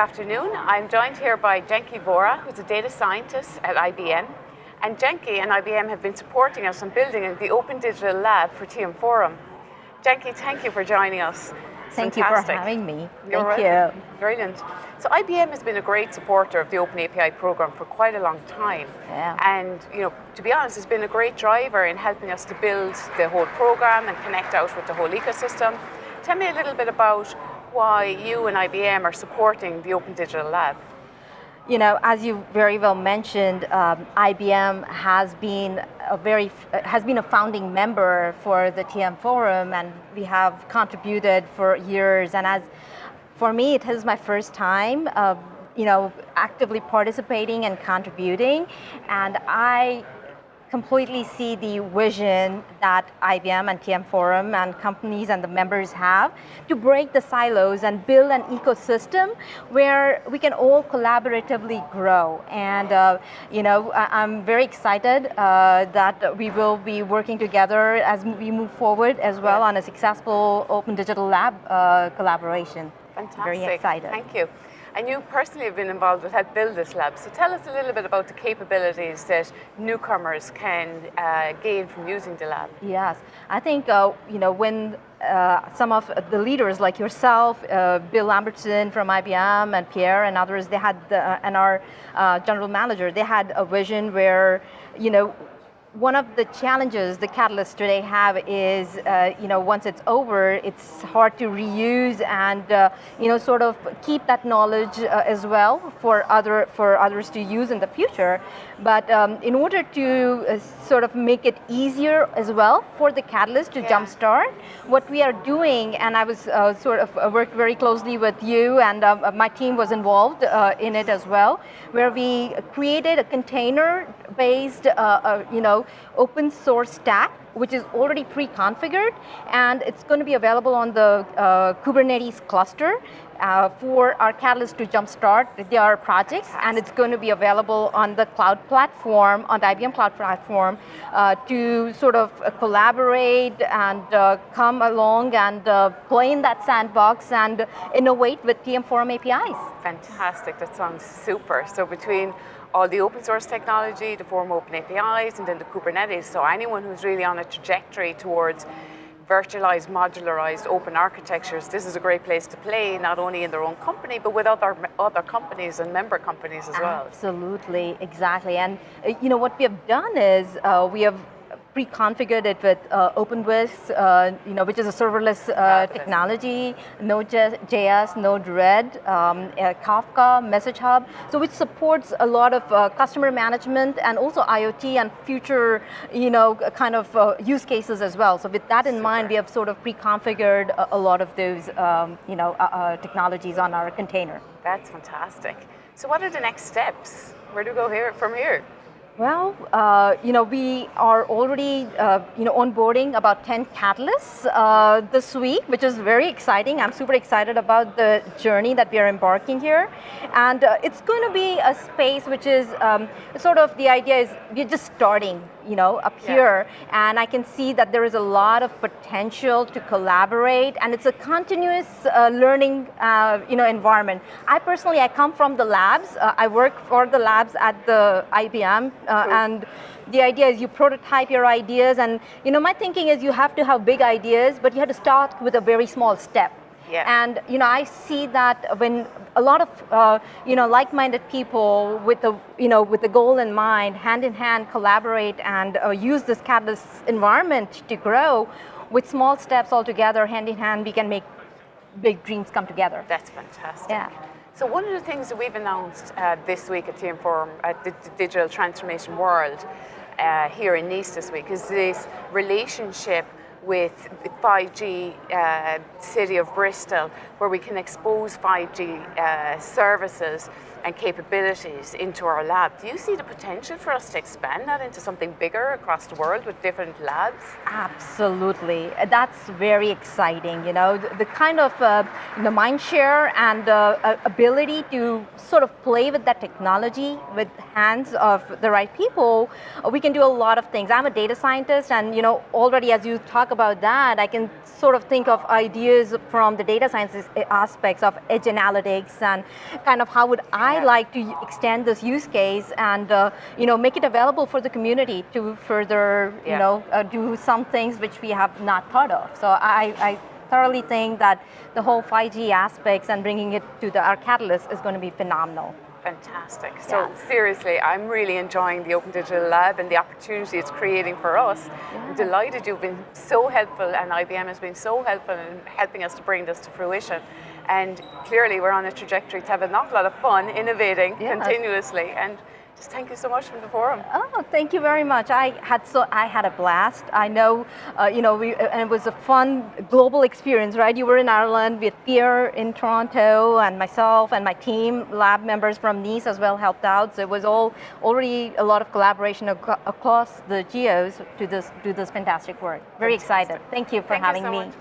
afternoon. I'm joined here by Janki Vora, who's a data scientist at IBM. And Janki and IBM have been supporting us on building the Open Digital Lab for TM Forum. Janki, thank you for joining us. Thank you for having me. You're Thank you. Brilliant. So IBM has been a great supporter of the Open API program for quite a long time. Yeah. And to be honest, it's been a great driver in helping us to build the whole program and connect out with the whole ecosystem. Tell me a little bit about why you and IBM are supporting the Open Digital Lab. As you very well mentioned, IBM has been a founding member for the TM Forum, and we have contributed for years. And for me, it is my first time, actively participating and contributing, and I completely see the vision that IBM and TM Forum and companies and the members have to break the silos and build an ecosystem where we can all collaboratively grow. And I'm very excited that we will be working together as we move forward as well on a successful Open Digital Lab collaboration. Fantastic. Very excited. Thank you. And you personally have been involved with help build this lab. So tell us a little bit about the capabilities that newcomers can gain from using the lab. Yes, I think when some of the leaders like yourself, Bill Lambertson from IBM, and Pierre and others, they had and our general manager, they had a vision where one of the challenges the catalysts today have is, once it's over, it's hard to reuse and, sort of keep that knowledge as well for others to use in the future. But in order to sort of make it easier as well for the catalyst to jumpstart, what we are doing, and I was worked very closely with you, and my team was involved in it as well, where we created a container-based, open source stack, which is already pre-configured, and it's going to be available on the Kubernetes cluster for our catalysts to jumpstart their projects. And it's going to be available on the cloud platform, on the IBM cloud platform, to sort of collaborate and come along and play in that sandbox and innovate with TM Forum APIs. Fantastic, that sounds super. So between all the open source technology, the Forum Open APIs, and then the Kubernetes, so anyone who's really on a trajectory towards virtualized, modularized, open architectures, this is a great place to play, not only in their own company, but with other companies and member companies as well. Absolutely, exactly. And what we have done is we have pre-configured it with OpenWhisk, which is a serverless technology, Node.js, Node-RED, Kafka, Message Hub, so which supports a lot of customer management and also IoT and future, kind of use cases as well. So with that in mind, we have sort of pre-configured a lot of those, technologies on our container. That's fantastic. So what are the next steps? Where do we go from here? Well, we are already, onboarding about 10 catalysts this week, which is very exciting. I'm super excited about the journey that we are embarking here. And it's going to be a space which is sort of, the idea is we're just starting, up here. And I can see that there is a lot of potential to collaborate, and it's a continuous learning, environment. I come from the labs. I work for the labs at the IBM. And the idea is you prototype your ideas, and my thinking is you have to have big ideas, but you have to start with a very small step. Yeah. And I see that when a lot of like-minded people with the goal in mind, hand in hand, collaborate and use this catalyst environment to grow, with small steps all together, hand in hand, we can make big dreams come together. That's fantastic. Yeah. So one of the things that we've announced this week at TM Forum, at the Digital Transformation World here in Nice this week, is this relationship with the 5G city of Bristol, where we can expose 5G services and capabilities into our lab. Do you see the potential for us to expand that into something bigger across the world with different labs? Absolutely, that's very exciting. You know, the kind of the mind share and ability to sort of play with that technology with hands of the right people. We can do a lot of things. I'm a data scientist, and you know, already as you talk about that, I can sort of think of ideas from the data science aspects of edge analytics and kind of how would I like to extend this use case and you know, make it available for the community to further you know do some things which we have not thought of. So I thoroughly think that the whole 5G aspects and bringing it to our Catalyst is going to be phenomenal. Fantastic. So seriously, I'm really enjoying the Open Digital Lab and the opportunity it's creating for us. I'm delighted you've been so helpful, and IBM has been so helpful in helping us to bring this to fruition. And clearly we're on a trajectory to have an awful lot of fun innovating continuously. And just thank you so much for the forum. Oh, thank you very much. I had a blast. I know, you know, and it was a fun global experience, right? You were in Ireland with Pierre in Toronto, and myself and my team, lab members from Nice as well helped out. So it was already a lot of collaboration across the geos to do this fantastic work. Very excited. Thank you for having me.